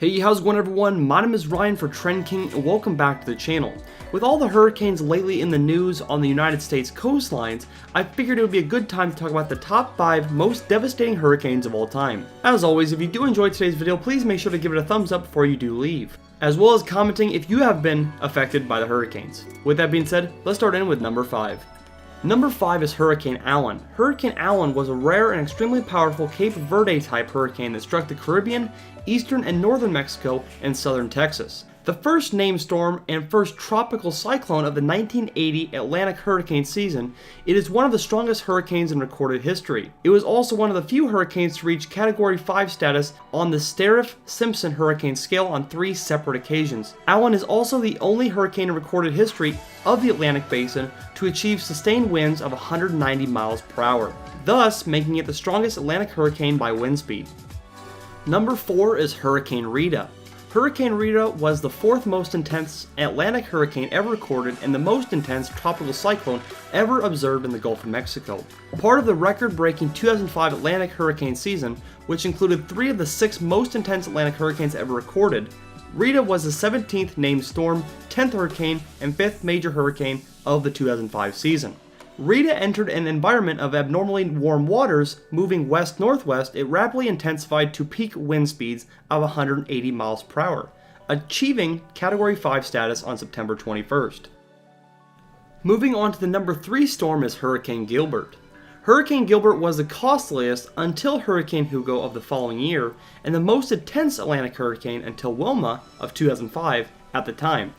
Hey, how's it going everyone? My name is Ryan for Trend King and welcome back to the channel. With all the hurricanes lately in the news on the United States coastlines, I figured it would be a good time to talk about the top 5 most devastating hurricanes of all time. As always, if you do enjoy today's video, please make sure to give it a thumbs up before you do leave, as well as commenting if you have been affected by the hurricanes. With that being said, let's start in with number 5. Number 5 is Hurricane Allen. Hurricane Allen was a rare and extremely powerful Cape Verde type hurricane that struck the Caribbean, eastern and northern Mexico, and southern Texas. The first named storm and first tropical cyclone of the 1980 Atlantic hurricane season, it is one of the strongest hurricanes in recorded history. It was also one of the few hurricanes to reach Category 5 status on the Stariff-Simpson hurricane scale on 3 separate occasions. Allen is also the only hurricane in recorded history of the Atlantic Basin to achieve sustained winds of 190 miles per hour, thus making it the strongest Atlantic hurricane by wind speed. Number 4 is Hurricane Rita. Hurricane Rita was the 4th most intense Atlantic hurricane ever recorded and the most intense tropical cyclone ever observed in the Gulf of Mexico. Part of the record-breaking 2005 Atlantic hurricane season, which included 3 of the 6 most intense Atlantic hurricanes ever recorded, Rita was the 17th named storm, 10th hurricane, and 5th major hurricane of the 2005 season. Rita entered an environment of abnormally warm waters. Moving west-northwest, it rapidly intensified to peak wind speeds of 180 miles per hour, achieving Category 5 status on September 21st. Moving on to the number 3 storm is Hurricane Gilbert. Hurricane Gilbert was the costliest until Hurricane Hugo of the following year, and the most intense Atlantic hurricane until Wilma of 2005 at the time.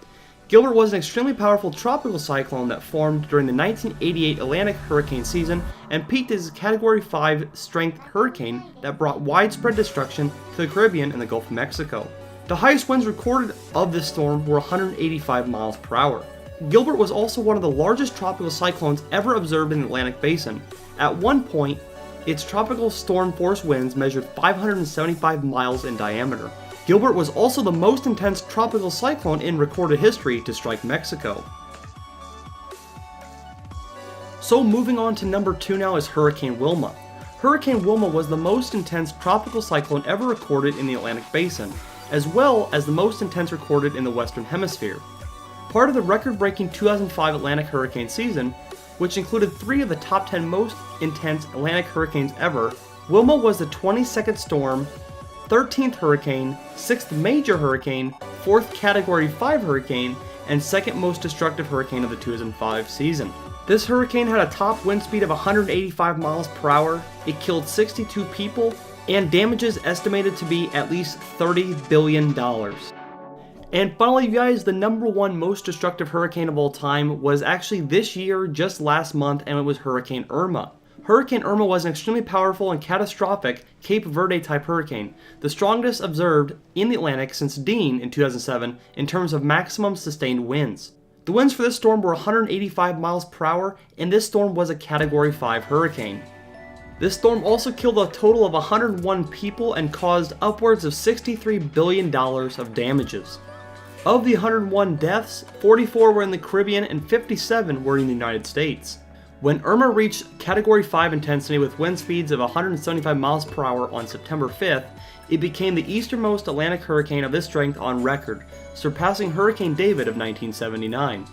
Gilbert was an extremely powerful tropical cyclone that formed during the 1988 Atlantic hurricane season and peaked as a Category 5 strength hurricane that brought widespread destruction to the Caribbean and the Gulf of Mexico. The highest winds recorded of this storm were 185 miles per hour. Gilbert was also one of the largest tropical cyclones ever observed in the Atlantic Basin. At one point, its tropical storm force winds measured 575 miles in diameter. Gilbert was also the most intense tropical cyclone in recorded history to strike Mexico. So moving on to number 2 now is Hurricane Wilma. Hurricane Wilma was the most intense tropical cyclone ever recorded in the Atlantic Basin, as well as the most intense recorded in the Western Hemisphere. Part of the record-breaking 2005 Atlantic hurricane season, which included 3 of the top 10 most intense Atlantic hurricanes ever, Wilma was the 22nd storm, 13th hurricane, 6th major hurricane, 4th Category 5 hurricane, and 2nd most destructive hurricane of the 2005 season. This hurricane had a top wind speed of 185 miles per hour, it killed 62 people, and damages estimated to be at least $30 billion. And finally, you guys, the number 1 most destructive hurricane of all time was actually this year, just last month, and it was Hurricane Irma. Hurricane Irma was an extremely powerful and catastrophic Cape Verde type hurricane, the strongest observed in the Atlantic since Dean in 2007 in terms of maximum sustained winds. The winds for this storm were 185 miles per hour, and this storm was a Category 5 hurricane. This storm also killed a total of 101 people and caused upwards of $63 billion of damages. Of the 101 deaths, 44 were in the Caribbean and 57 were in the United States. When Irma reached Category 5 intensity with wind speeds of 175 miles per hour on September 5th, it became the easternmost Atlantic hurricane of this strength on record, surpassing Hurricane David of 1979.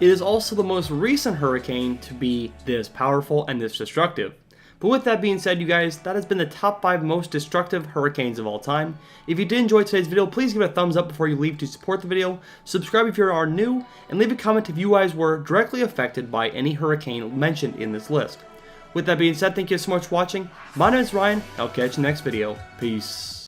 It is also the most recent hurricane to be this powerful and this destructive. But with that being said, you guys, that has been the top 5 most destructive hurricanes of all time. If you did enjoy today's video, please give it a thumbs up before you leave to support the video, subscribe if you are new, and leave a comment if you guys were directly affected by any hurricane mentioned in this list. With that being said, thank you so much for watching. My name is Ryan, I'll catch you in the next video. Peace.